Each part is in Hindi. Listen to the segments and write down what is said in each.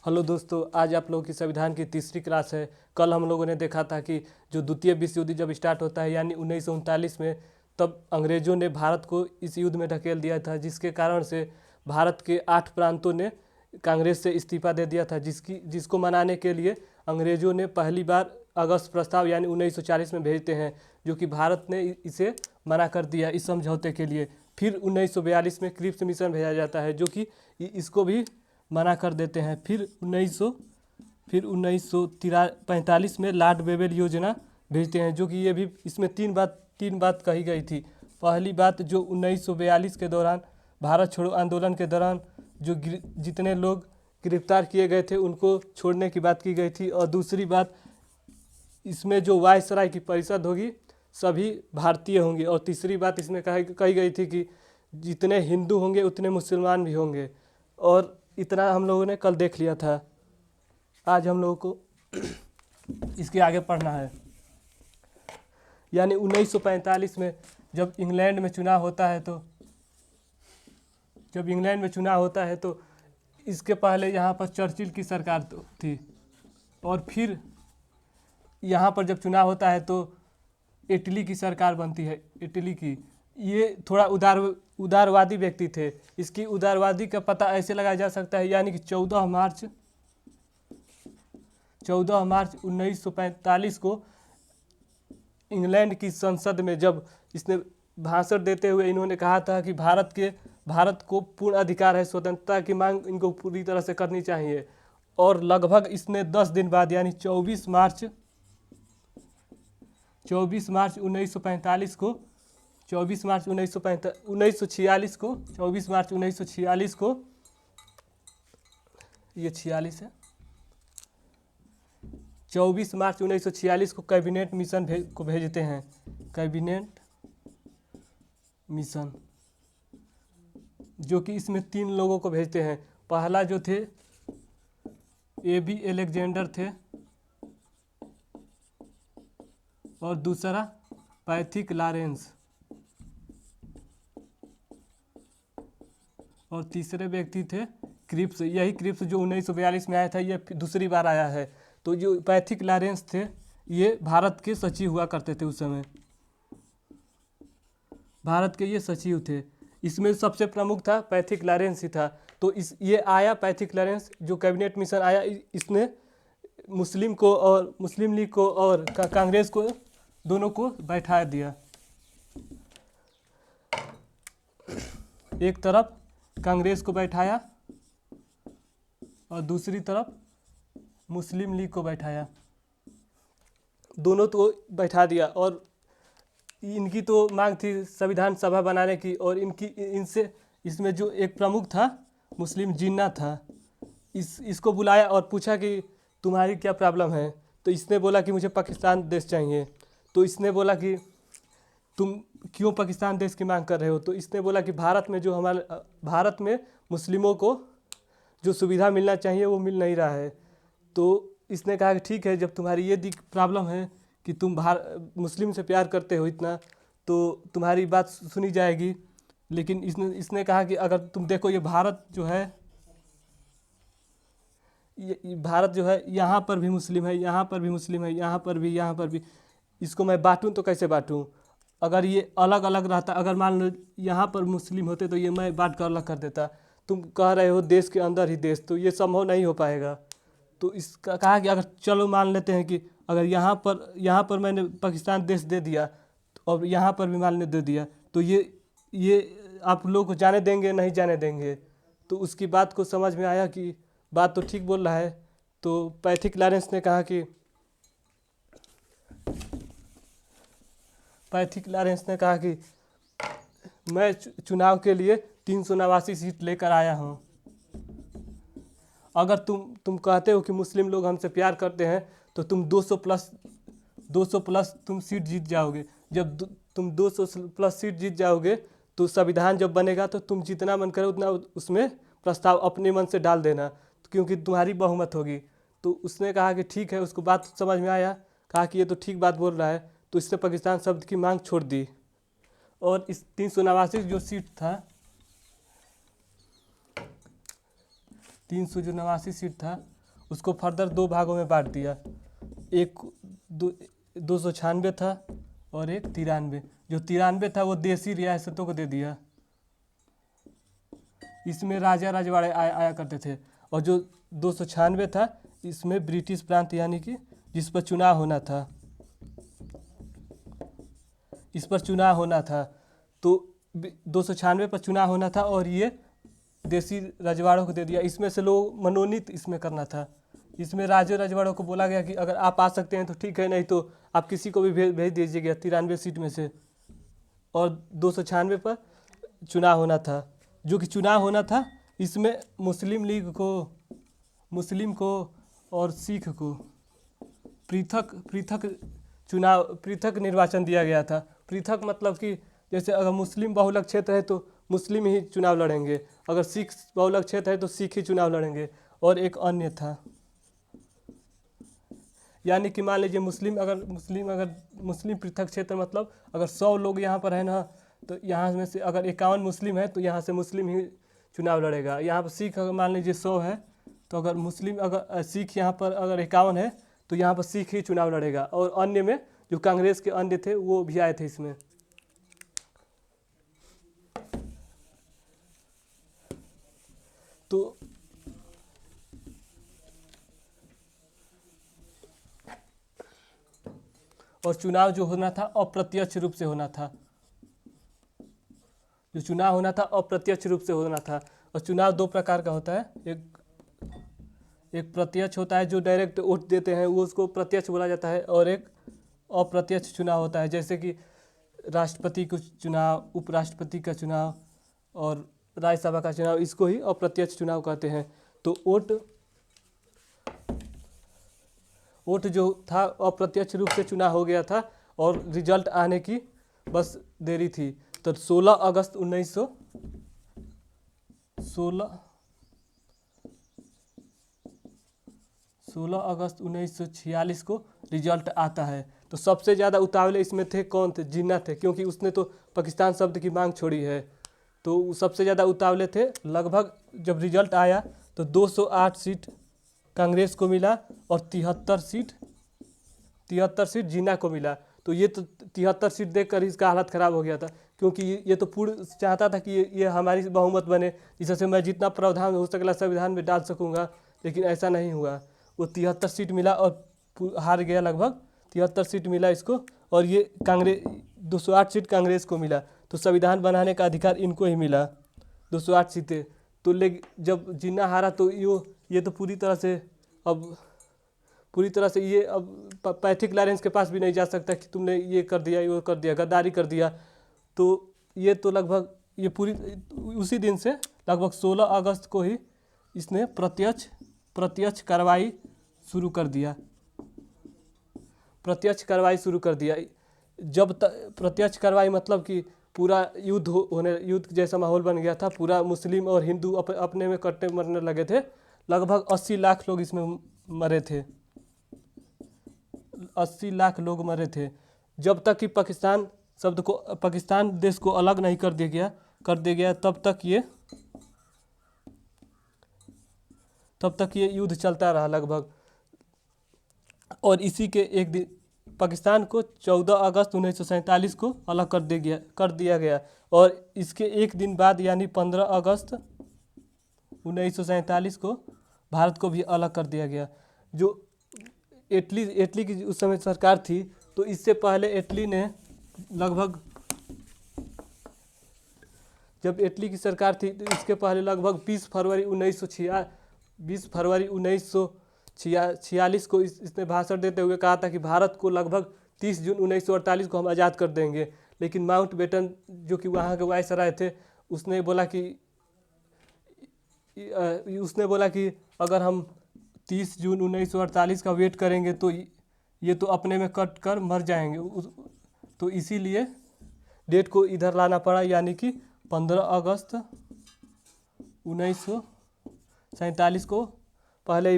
हेलो दोस्तों, आज आप लोगों की संविधान की तीसरी क्लास है। कल हम लोगों ने देखा था कि जो द्वितीय विश्व युद्ध जब स्टार्ट होता है यानी 1939 में, तब अंग्रेज़ों ने भारत को इस युद्ध में ढकेल दिया था, जिसके कारण से भारत के 8 प्रांतों ने कांग्रेस से इस्तीफा दे दिया था, जिसको मनाने के लिए अंग्रेज़ों ने पहली बार अगस्त प्रस्ताव यानी 1940 में भेजते हैं, जो कि भारत ने इसे मना कर दिया इस समझौते के लिए। फिर 1942 में क्रिप्स मिशन भेजा जाता है, जो कि इसको भी मना कर देते हैं। फिर 1945 में लॉर्ड वेवेल योजना भेजते हैं, जो कि ये भी इसमें तीन बात कही गई थी। पहली बात, जो 1942 के दौरान भारत छोड़ो आंदोलन के दौरान जो जितने लोग गिरफ्तार किए गए थे उनको छोड़ने की बात की गई थी। और दूसरी बात, इसमें जो वायसराय की परिषद होगी सभी भारतीय होंगे। और तीसरी बात इसमें कही गई थी कि जितने हिंदू होंगे उतने मुसलमान भी होंगे। और इतना हम लोगों ने कल देख लिया था। आज हम लोगों को इसके आगे पढ़ना है। यानी 1945 में जब इंग्लैंड में चुनाव होता है तो इसके पहले यहाँ पर चर्चिल की सरकार थी। और फिर यहाँ पर जब चुनाव होता है तो इटली की सरकार बनती है। इटली की ये थोड़ा उदारवादी व्यक्ति थे। इसकी उदारवादी का पता ऐसे लगाया जा सकता है, यानी कि 14 मार्च 1945 को इंग्लैंड की संसद में जब इसने भाषण देते हुए इन्होंने कहा था कि भारत को पूर्ण अधिकार है, स्वतंत्रता की मांग इनको पूरी तरह से करनी चाहिए। और लगभग इसने 10 दिन बाद यानी 24 मार्च 1946 को 24 मार्च 1946 को ये 46 है। 24 मार्च 1946 को कैबिनेट मिशन को भेजते हैं। कैबिनेट मिशन, जो कि इसमें 3 लोगों को भेजते हैं। पहला जो थे AB अलेक्जेंडर थे, और दूसरा पैथिक लॉरेंस, और तीसरे व्यक्ति थे क्रिप्स। यही क्रिप्स जो 1942 में आया था, ये दूसरी बार आया है। तो जो पैथिक लॉरेंस थे ये भारत के सचिव हुआ करते थे उस समय। भारत के ये सचिव थे। इसमें सबसे प्रमुख था पैथिक लॉरेंस ही था। तो ये आया पैथिक लॉरेंस, जो कैबिनेट मिशन आया, इसने मुस्लिम लीग को और कांग्रेस को दोनों को बैठा दिया। एक तरफ कांग्रेस को बैठाया और दूसरी तरफ मुस्लिम लीग को बैठाया। दोनों तो बैठा दिया। और इनकी तो मांग थी संविधान सभा बनाने की। और इसमें जो एक प्रमुख था मुस्लिम जिन्ना था, इसको बुलाया और पूछा कि तुम्हारी क्या प्रॉब्लम है। तो इसने बोला कि मुझे पाकिस्तान देश चाहिए। तो इसने बोला कि तुम क्यों पाकिस्तान देश की मांग कर रहे हो। तो इसने बोला कि भारत में मुस्लिमों को जो सुविधा मिलना चाहिए वो मिल नहीं रहा है। तो इसने कहा कि ठीक है, जब तुम्हारी ये प्रॉब्लम है कि तुम मुस्लिम से प्यार करते हो इतना, तो तुम्हारी बात सुनी जाएगी। लेकिन इसने कहा कि अगर तुम देखो, ये भारत जो है यहाँ पर भी मुस्लिम है, यहाँ पर भी मुस्लिम है, यहाँ पर भी। इसको मैं बांटूं तो कैसे बांटूं। अगर ये अलग अलग रहता, अगर मान लो यहाँ पर मुस्लिम होते तो ये मैं बांट कर अलग कर देता। तुम कह रहे हो देश के अंदर ही देश, तो ये संभव नहीं हो पाएगा। तो इसका कहा कि अगर चलो मान लेते हैं कि अगर यहाँ पर मैंने पाकिस्तान देश दे दिया और यहाँ पर भी मान दे दिया, तो ये आप लोग को जाने देंगे नहीं जाने देंगे। तो उसकी बात को समझ में आया कि बात तो ठीक बोल रहा है। तो पैथिक लॉरेंस ने कहा कि मैं चुनाव के लिए 389 सीट लेकर आया हूँ। अगर तुम कहते हो कि मुस्लिम लोग हमसे प्यार करते हैं तो तुम 200 प्लस तुम सीट जीत जाओगे। जब तुम 200 प्लस सीट जीत जाओगे तो संविधान जब बनेगा तो तुम जितना मन करे उतना उसमें प्रस्ताव अपने मन से डाल देना, क्योंकि तुम्हारी बहुमत होगी। तो उसने कहा कि ठीक है, उसको बात समझ में आया। कहा कि ये तो ठीक बात बोल रहा है। तो इसने पाकिस्तान शब्द की मांग छोड़ दी। और इस 389 जो सीट था, 389 सीट था, उसको फर्दर दो भागों में बांट दिया। एक 296 था और एक 93। जो 93 था वो देसी रियासतों को दे दिया, इसमें राजा रजवाड़े आया करते थे। और जो 296 था इसमें ब्रिटिश प्रांत यानी कि जिस पर चुनाव होना था, इस पर चुनाव होना था, तो 296 पर चुनाव होना था और ये देसी रजवाड़ों को दे दिया। इसमें से लोग मनोनीत इसमें करना था। इसमें राजे रजवाड़ों को बोला गया कि अगर आप आ सकते हैं तो ठीक है, नहीं तो आप किसी को भी भेज दीजिएगा 93 सीट में से। और 296 पर चुनाव होना था। जो कि चुनाव होना था इसमें मुस्लिम लीग को, मुस्लिम को और सिख को पृथक पृथक चुनाव, पृथक निर्वाचन दिया गया था। पृथक मतलब कि जैसे अगर मुस्लिम बहुलक क्षेत्र है तो मुस्लिम ही चुनाव लड़ेंगे, अगर सिख बहुलक क्षेत्र है तो सिख ही चुनाव लड़ेंगे। और एक अन्य था, यानी कि मान लीजिए मुस्लिम पृथक क्षेत्र मतलब अगर 100 लोग यहाँ पर है ना, तो यहाँ में से अगर 51 मुस्लिम है तो यहाँ से मुस्लिम ही चुनाव लड़ेगा। यहाँ पर सिख अगर मान लीजिए 100 है तो अगर सिख यहाँ पर अगर 51 है तो यहाँ पर सिख ही चुनाव लड़ेगा। और अन्य में जो कांग्रेस के अन्य थे वो भी आए थे इसमें। तो और चुनाव जो होना था अप्रत्यक्ष रूप से होना था, जो चुनाव होना था अप्रत्यक्ष रूप से होना था। और चुनाव दो प्रकार का होता है, एक प्रत्यक्ष होता है जो डायरेक्ट वोट देते हैं वो उसको प्रत्यक्ष बोला जाता है, और एक अप्रत्यक्ष चुनाव होता है जैसे कि राष्ट्रपति का चुनाव, उपराष्ट्रपति का चुनाव और राज्यसभा का चुनाव, इसको ही अप्रत्यक्ष चुनाव कहते हैं। तो वोट जो था अप्रत्यक्ष रूप से चुनाव हो गया था और रिजल्ट आने की बस देरी थी। तो 16 अगस्त 1946 को रिजल्ट आता है। तो सबसे ज़्यादा उतावले इसमें थे कौन थे? जिन्ना थे, क्योंकि उसने तो पाकिस्तान शब्द की मांग छोड़ी है। तो सबसे ज़्यादा उतावले थे। लगभग जब रिजल्ट आया तो 208 सीट कांग्रेस को मिला और 73 सीट जिन्ना को मिला। तो ये तो 73 सीट देखकर इसका हालत ख़राब हो गया था, क्योंकि ये तो पूर्ण चाहता था कि ये हमारी बहुमत बने, जिससे मैं जितना प्रावधान हो सकेला संविधान में डाल सकूंगा, लेकिन ऐसा नहीं हुआ। वो 73 सीट मिला और हार गया, लगभग 73 सीट मिला इसको। और ये कांग्रेस 208 सीट कांग्रेस को मिला। तो संविधान बनाने का अधिकार इनको ही मिला, 208 सीटें। तो जब जिन्ना हारा तो ये तो पूरी तरह से ये अब पैथिक लॉरेंस के पास भी नहीं जा सकता कि तुमने ये कर दिया, वो कर दिया, गद्दारी कर दिया। तो ये तो लगभग ये पूरी उसी दिन से लगभग 16 अगस्त को ही इसने प्रत्यक्ष कार्रवाई शुरू कर दिया। प्रत्यक्ष कार्रवाई शुरू कर दिया। जब तक प्रत्यक्ष कार्रवाई मतलब कि पूरा युद्ध जैसा माहौल बन गया था। पूरा मुस्लिम और हिंदू अपने में कटने मरने लगे थे। लगभग 80 लाख लोग इसमें मरे थे, 80 लाख लोग मरे थे। जब तक कि पाकिस्तान देश को अलग नहीं कर दिया गया तब तक ये युद्ध चलता रहा लगभग। और इसी के एक दिन पाकिस्तान को 14 अगस्त 1947 को अलग कर दिया गया। और इसके एक दिन बाद यानी 15 अगस्त 1947 को भारत को भी अलग कर दिया गया। जो इटली की उस समय सरकार थी, तो इससे पहले इटली ने लगभग, जब इटली की सरकार थी तो इसके पहले लगभग 20 फरवरी 1946 को इसने भाषण देते हुए कहा था कि भारत को लगभग 30 जून 1948 को हम आज़ाद कर देंगे। लेकिन माउंटबेटन जो कि वहाँ के वायसराय थे, उसने बोला कि अगर हम 30 जून 1948 का वेट करेंगे तो ये तो अपने में कट कर मर जाएंगे। तो इसीलिए डेट को इधर लाना पड़ा, यानी कि 15 अगस्त 1947 को, पहले ही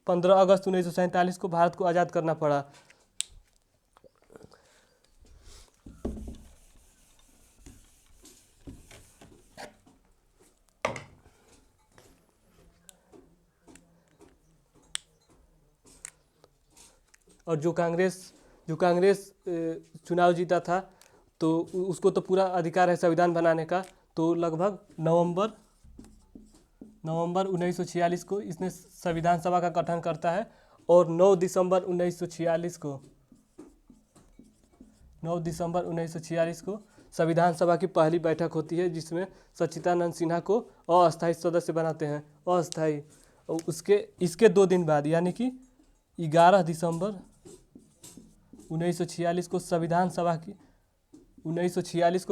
15 अगस्त 1947 को भारत को आज़ाद करना पड़ा। और जो कांग्रेस चुनाव जीता था तो उसको तो पूरा अधिकार है संविधान बनाने का। तो लगभग नवंबर 1946 को इसने संविधान सभा का गठन करता है और 9 दिसंबर 1946 को संविधान सभा की पहली बैठक होती है जिसमें सच्चिदानंद सिन्हा को अस्थायी सदस्य बनाते हैं, अस्थायी। और इसके 2 दिन बाद यानी कि 11 दिसंबर 1946 को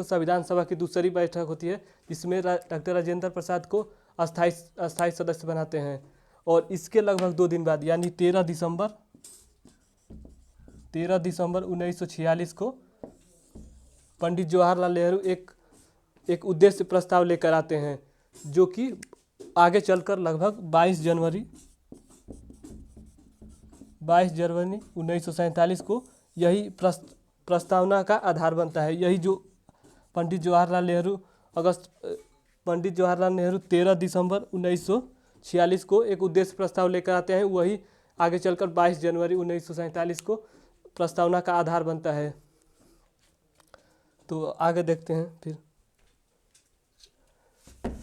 संविधान सभा की दूसरी बैठक होती है जिसमें डॉक्टर राजेंद्र प्रसाद को अस्थायी सदस्य बनाते हैं। और इसके लगभग 2 दिन बाद यानी 13 दिसंबर 1946 को पंडित जवाहरलाल नेहरू एक उद्देश्य प्रस्ताव लेकर आते हैं जो कि आगे चलकर लगभग 22 जनवरी 1947 को यही प्रस्तावना का आधार बनता है। यही जो पंडित जवाहरलाल नेहरू 13 दिसंबर 1946 को एक उद्देश्य प्रस्ताव लेकर आते हैं, वही आगे चलकर 22 जनवरी 1947 को प्रस्तावना का आधार बनता है। तो आगे देखते हैं फिर।